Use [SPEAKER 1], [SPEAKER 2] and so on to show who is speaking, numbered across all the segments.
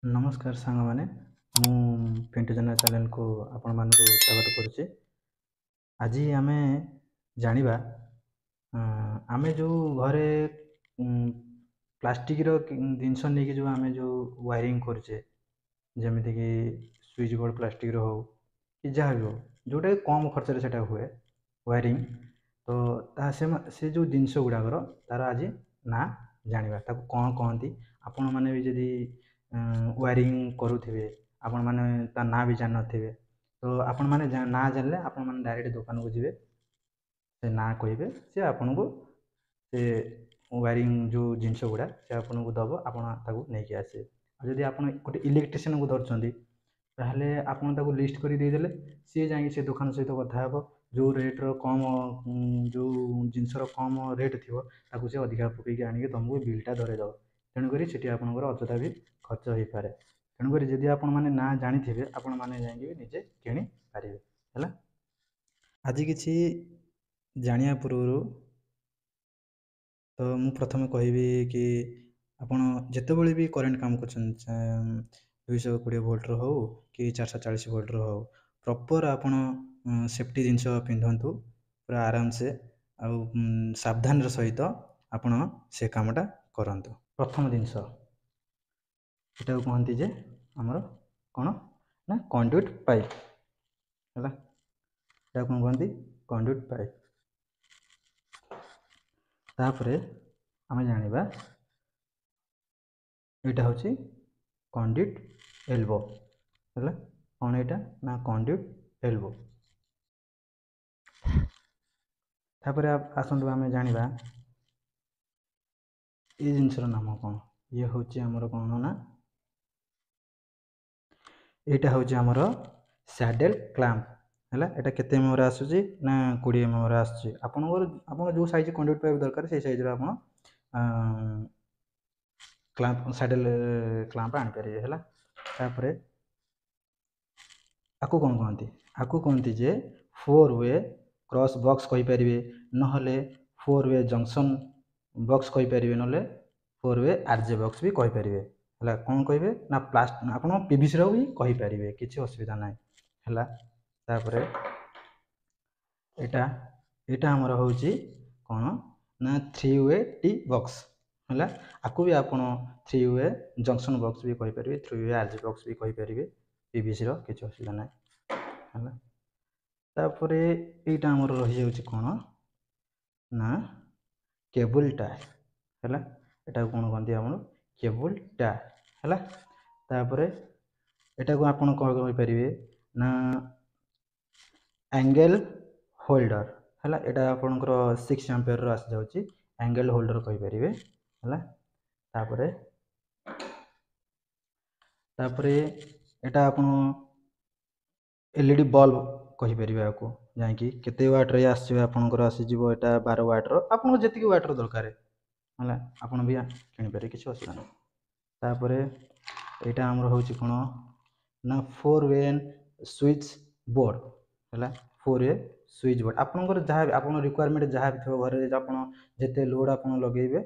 [SPEAKER 1] ନମସ୍କାର ସାଙ୍ଗମାନେ, ମୁଁ ପିଣ୍ଟୁ ଜେନା ଚ୍ୟାନେଲକୁ ଆପଣମାନଙ୍କୁ ସ୍ୱାଗତ କରୁଛି। ଆଜି ଆମେ ଜାଣିବା ଆମେ ଯେଉଁ ଘରେ ପ୍ଲାଷ୍ଟିକର ଜିନିଷ ନେଇକି ଯେଉଁ ଆମେ ଯେଉଁ ୱାରିଂ କରୁଛେ, ଯେମିତିକି ସୁଇଚ୍ ବୋର୍ଡ଼ ପ୍ଲାଷ୍ଟିକର ହେଉ କି ଯାହା ବି ହେଉ, ଯେଉଁଟାକି କମ୍ ଖର୍ଚ୍ଚରେ ସେଇଟା ହୁଏ ୱାରିଂ। ତ ସେ ଯେଉଁ ଜିନିଷ ଗୁଡ଼ାକର ତା'ର ଆଜି ନାଁ ଜାଣିବା, ତାକୁ କ'ଣ କହନ୍ତି। ଆପଣମାନେ ବି ଯଦି ୱାରିଂ କରୁଥିବେ, ଆପଣମାନେ ତା ନାଁ ବି ଜାଣିନଥିବେ, ତ ଆପଣମାନେ ନାଁ ଜାଣିଲେ ଆପଣମାନେ ଡାଇରେକ୍ଟ ଦୋକାନକୁ ଯିବେ, ସେ ନାଁ କହିବେ, ସେ ଆପଣଙ୍କୁ ସେ ୱାରିଂ ଯେଉଁ ଜିନିଷ ଗୁଡ଼ା ସେ ଆପଣଙ୍କୁ ଦେବ, ଆପଣ ତାକୁ ନେଇକି ଆସିବେ। ଆଉ ଯଦି ଆପଣ ଗୋଟେ ଇଲେକ୍ଟ୍ରିସିଆନକୁ ଧରୁଛନ୍ତି, ତାହେଲେ ଆପଣ ତାକୁ ଲିଷ୍ଟ କରି ଦେଇଦେଲେ ସିଏ ଯାଇକି ସେ ଦୋକାନ ସହିତ କଥା ହେବ, ଯେଉଁ ରେଟ୍ର କମ୍, ଯେଉଁ ଜିନିଷର କମ୍ ରେଟ୍ ଥିବ ତାକୁ ସେ ଅଧିକା ପକାଇକି ଆଣିକି ତୁମକୁ ବିଲ୍ଟା ଧରେଇଦେବ। ତେଣୁକରି ସେଠି ଆପଣଙ୍କର ଅଯଥା ବି ଖର୍ଚ୍ଚ ହୋଇପାରେ। ତେଣୁକରି ଯଦି ଆପଣମାନେ ନାଁ ଜାଣିଥିବେ, ଆପଣମାନେ ଯାଇକି ବି ନିଜେ କିଣିପାରିବେ। ହେଲା, ଆଜି କିଛି ଜାଣିବା ପୂର୍ବରୁ ତ ମୁଁ ପ୍ରଥମେ କହିବି କି ଆପଣ ଯେତେବେଳେ ବି କରେଣ୍ଟ କାମ କରୁଛନ୍ତି, 220 ଭୋଲ୍ଟର ହେଉ କି 440 ଭୋଲ୍ଟର ହେଉ, ପ୍ରପର୍ ଆପଣ ସେଫ୍ଟି ଜିନିଷ ପିନ୍ଧନ୍ତୁ ପୁରା ଆରାମସେ, ଆଉ ସାବଧାନର ସହିତ ଆପଣ ସେ କାମଟା କରନ୍ତୁ। ପ୍ରଥମ ଜିନିଷ ଏଟାକୁ କହନ୍ତି ଯେ ଆମର କ'ଣ ନା କଣ୍ଡୁଇଟ୍ ପାଇପ୍। ହେଲା, ଏଟାକୁ କ'ଣ କହନ୍ତି? କଣ୍ଡୁଇଟ୍ ପାଇପ୍। ତାପରେ ଆମେ ଜାଣିବା ଏଇଟା ହେଉଛି କଣ୍ଡୁଇଟ୍ ଏଲ୍ବୋ। ହେଲା, କ'ଣ ଏଇଟା ନା କଣ୍ଡୁଇଟ୍ ଏଲ୍ବୋ। ତାପରେ ଆସନ୍ତୁ ଆମେ ଜାଣିବା ଏଇ ଜିନିଷର ନାମ କ'ଣ। ଇଏ ହେଉଛି ଆମର କ'ଣ ନା ଏଇଟା ହେଉଛି ଆମର ସ୍ୟାଡେଲ୍ କ୍ଲାମ୍ପ। ହେଲା, ଏଇଟା କେତେ ଏମ୍ଏମ୍ର ଆସୁଛି ନା 20 ଏମ୍ଏମ୍ର ଆସୁଛି। ଆପଣ ଯେଉଁ ସାଇଜ୍ କଣ୍ଡୁଇଟ୍ ପାଇପ୍ ଦରକାର ସେଇ ସାଇଜ୍ର ଆପଣ କ୍ଲାମ୍ପ, ସ୍ୟାଡେଲ୍ କ୍ଲାମ୍ପ ଆଣିପାରିବେ। ହେଲା, ତାପରେ ଆକୁ କ'ଣ କହନ୍ତି? ଆକୁ କହନ୍ତି ଯେ 4 ୱେ କ୍ରସ୍ ବକ୍ସ କହିପାରିବେ, ନହେଲେ 4 ୱେ ଜଙ୍କସନ୍ ବକ୍ସ କହିପାରିବେ, ନହେଲେ 4 ୱେ ଆର୍ଜେ ବକ୍ସ ବି କହିପାରିବେ। ହେଲା, କ'ଣ କହିବେ ନା ଆପଣ PVCର ବି କହିପାରିବେ, କିଛି ଅସୁବିଧା ନାହିଁ। ହେଲା, ତାପରେ ଏଇଟା ଆମର ହେଉଛି କ'ଣ ନା 3 ୱେ ଟି ବକ୍ସ। ହେଲା, ଆକୁ ବି ଆପଣ 3 ୱେ ଜଙ୍କସନ୍ ବକ୍ସ ବି କହିପାରିବେ, 3 ୱେ ଆର୍ଜେ ବକ୍ସ ବି କହିପାରିବେ, PVCର କିଛି ଅସୁବିଧା ନାହିଁ। ହେଲା, ତାପରେ ଏଇଟା ଆମର ରହିଯାଉଛି କ'ଣ ନା କେବୁଲ୍ ଟାଏ। ହେଲା, ଏଟାକୁ କ'ଣ କହନ୍ତି? ଆମର କେବୁଲ୍ ଟାଏ। ହେଲା, ତାପରେ ଏଟାକୁ ଆପଣ କ'ଣ କହିପାରିବେ ନା ଆଙ୍ଗେଲ୍ ହୋଲ୍ଡର। ହେଲା, ଏଇଟା ଆପଣଙ୍କର 6 ଆମ୍ପିୟରର ଆସିଯାଉଛି, ଆଙ୍ଗେଲ୍ ହୋଲ୍ଡର କହିପାରିବେ। ହେଲା, ତାପରେ ଏଇଟା ଆପଣ LED ବଲ୍ବ କହିପାରିବେ। ଆକୁ ଯାଇକି କେତେ ୱାଟ୍ରେ ଆସିଯିବ, ଆପଣଙ୍କର ଆସିଯିବ ଏଇଟା 12 ୱାଟ୍ର, ଆପଣଙ୍କୁ ଯେତିକି ୱାଟ୍ର ଦରକାର। ହେଲା, ଆପଣ ବି କିଣିପାରିବେ, କିଛି ଅସୁବିଧା ନାହିଁ। ତାପରେ ଏଇଟା ଆମର ହେଉଛି କ'ଣ ନା 4 ୱେ ସୁଇଚ୍ ବୋର୍ଡ଼। ହେଲା, 4 ୱେ ସୁଇଚ୍ ବୋର୍ଡ଼ ଆପଣଙ୍କର ଯାହା ଆପଣ ରିକ୍ୱାରମେଣ୍ଟ ଯାହା ବି ଥିବ ଘରେ, ଆପଣ ଯେତେ ଲୋଡ଼୍ ଆପଣ ଲଗାଇବେ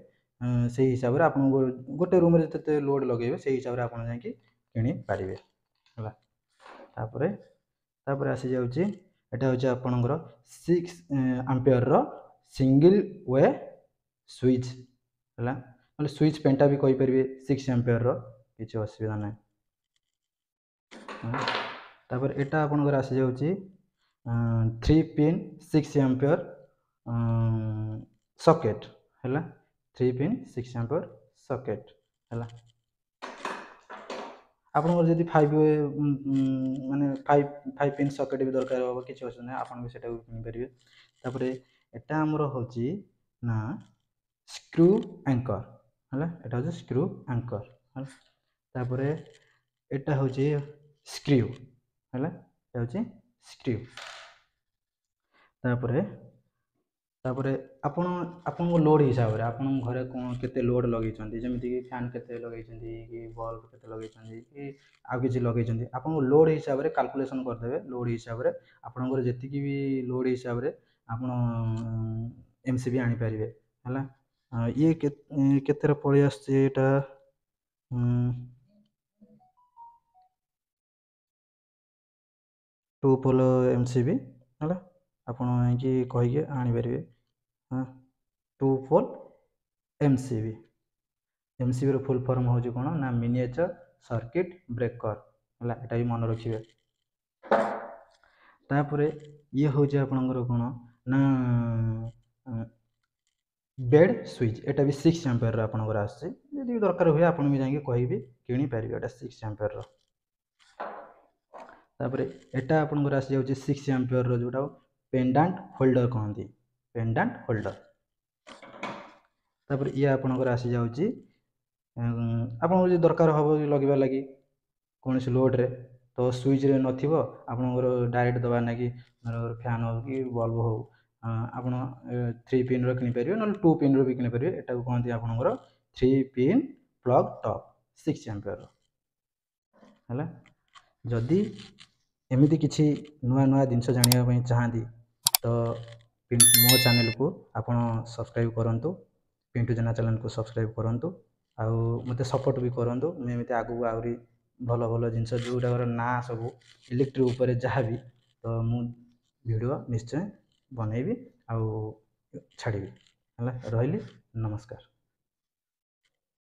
[SPEAKER 1] ସେଇ ହିସାବରେ ଆପଣଙ୍କୁ ଗୋଟେ ରୁମ୍ରେ ଯେତେ ଲୋଡ଼୍ ଲଗାଇବେ ସେଇ ହିସାବରେ ଆପଣ ଯାଇକି କିଣିପାରିବେ। ହେଲା, ତାପରେ ଆସିଯାଉଛି ଏଇଟା ହେଉଛି ଆପଣଙ୍କର 6 ଆମ୍ପିୟରର ସିଙ୍ଗଲ୍ ୱେ ସୁଇଚ୍। ହେଲା, ନହେଲେ ସୁଇଚ୍ ପେଣ୍ଟା ବି କହିପାରିବେ, 6 ଆମ୍ପିୟରର, କିଛି ଅସୁବିଧା ନାହିଁ। ତାପରେ ଏଇଟା ଆପଣଙ୍କର ଆସିଯାଉଛି 3 ପିନ୍ 6 ଆମ୍ପିୟର ସକେଟ୍। ହେଲା, 3 ପିନ୍ 6 ଆମ୍ପିୟର ସକେଟ୍। ହେଲା, ଆପଣଙ୍କର ଯଦି 5 ପିନ୍ ସକେଟ୍ ବି ଦରକାର ହେବ, କିଛି ଅସୁବିଧା ନାହିଁ, ଆପଣ ବି ସେଟାକୁ କିଣିପାରିବେ। ତାପରେ ଏଟା ଆମର ହେଉଛି ନା ସ୍କ୍ରୁ ଆଙ୍କର୍। ହେଲା, ଏଟା ହେଉଛି ସ୍କ୍ରୁ ଆଙ୍କର୍। ହେଲା, ତାପରେ ଏଟା ହେଉଛି ସ୍କ୍ରୁ। ହେଲା, ଏଟା ହେଉଛି ସ୍କ୍ରୁ। ତାପରେ ଆପଣଙ୍କ ଲୋଡ଼୍ ହିସାବରେ ଆପଣଙ୍କ ଘରେ କ'ଣ କେତେ ଲୋଡ଼୍ ଲଗେଇଛନ୍ତି, ଯେମିତିକି ଫ୍ୟାନ୍ କେତେ ଲଗେଇଛନ୍ତି, କି ବଲ୍ବ କେତେ ଲଗେଇଛନ୍ତି, କି ଆଉ କିଛି ଲଗେଇଛନ୍ତି, ଆପଣଙ୍କ ଲୋଡ଼୍ ହିସାବରେ କାଲକୁଲେସନ୍ କରିଦେବେ। ଲୋଡ଼୍ ହିସାବରେ ଆପଣଙ୍କର ଯେତିକି ବି ଲୋଡ଼୍ ହିସାବରେ ଆପଣ MCB ଆଣିପାରିବେ। ହେଲା, ଇଏ କେତେରେ ପଳେଇ ଆସୁଛି, ଏଇଟା ଟୁ ପୋଲ୍ MCB ହେଲା, ଆପଣ ଯାଇକି କହିକି ଆଣିପାରିବେ। ହଁ, ଟୁ ପୋଲ୍ MCB। MCBର ଫୁଲ୍ ଫର୍ମ ହେଉଛି କ'ଣ ନା ମିନିଏଚର୍ ସର୍କିଟ୍ ବ୍ରେକର୍ ହେଲା, ଏଟା ବି ମନେ ରଖିବେ। ତାପରେ ଇଏ ହେଉଛି ଆପଣଙ୍କର କ'ଣ ନା ବେଡ୍ ସୁଇଚ୍, ଏଟା ବି 6 ଆମ୍ପିୟରର ଆପଣଙ୍କର ଆସୁଛି। ଯଦି ବି ଦରକାର ହୁଏ ଆପଣ ବି ଯାଇକି କହିବି କିଣିପାରିବେ, ଏଟା 6 ଆମ୍ପିୟରର। ତାପରେ ଏଟା ଆପଣଙ୍କର ଆସିଯାଉଛି 6 ଆମ୍ପିୟରର, ଯେଉଁଟା ପେଣ୍ଡାଣ୍ଟ ହୋଲ୍ଡର କହନ୍ତି, ପେଣ୍ଡାଣ୍ଟ ହୋଲ୍ଡର। ତାପରେ ଇଏ ଆପଣଙ୍କର ଆସିଯାଉଛି ଆପଣଙ୍କୁ ଯଦି ଦରକାର ହେବ ଲଗାଇବା ଲାଗି କୌଣସି ଲୋଡ଼ରେ, ତ ସୁଇଚ୍ରେ ନଥିବ ଆପଣଙ୍କର ଡାଇରେକ୍ଟ ଦେବା ଲାଗି ଫ୍ୟାନ୍ ହେଉ କି ବଲ୍ବ ହେଉ, ଆପଣ 3 ପିନ୍ର କିଣିପାରିବେ, ନହେଲେ 2 ପିନ୍ର ବି କିଣିପାରିବେ। ଏଟାକୁ କହନ୍ତି ଆପଣଙ୍କର 3 ପିନ୍ ପ୍ଲଗ୍ ଟପ୍ 6 ଆମ୍ପିୟରର ହେଲା। ଯଦି ଏମିତି କିଛି ନୂଆ ନୂଆ ଜିନିଷ ଜାଣିବା ପାଇଁ ଚାହାନ୍ତି ତ ମୋ ଚ୍ୟାନେଲକୁ ଆପଣ ସବସ୍କ୍ରାଇବ୍ କରନ୍ତୁ, ପିଣ୍ଟୁ ଜେନା ଚ୍ୟାନେଲକୁ ସବସ୍କ୍ରାଇବ୍ କରନ୍ତୁ, ଆଉ ମୋତେ ସପୋର୍ଟ ବି କରନ୍ତୁ। ମୁଁ ଏମିତି ଆଗକୁ ଆହୁରି ଭଲ ଭଲ ଜିନିଷ ଯେଉଁଟାକର ନାଁ ସବୁ ଇଲେକ୍ଟ୍ରିକ୍ ଉପରେ ଯାହା ବି, ତ ମୁଁ ଭିଡ଼ିଓ ନିଶ୍ଚୟ ବନେଇବି ଆଉ ଛାଡ଼ିବି ହେଲା। ରହିଲି, ନମସ୍କାର।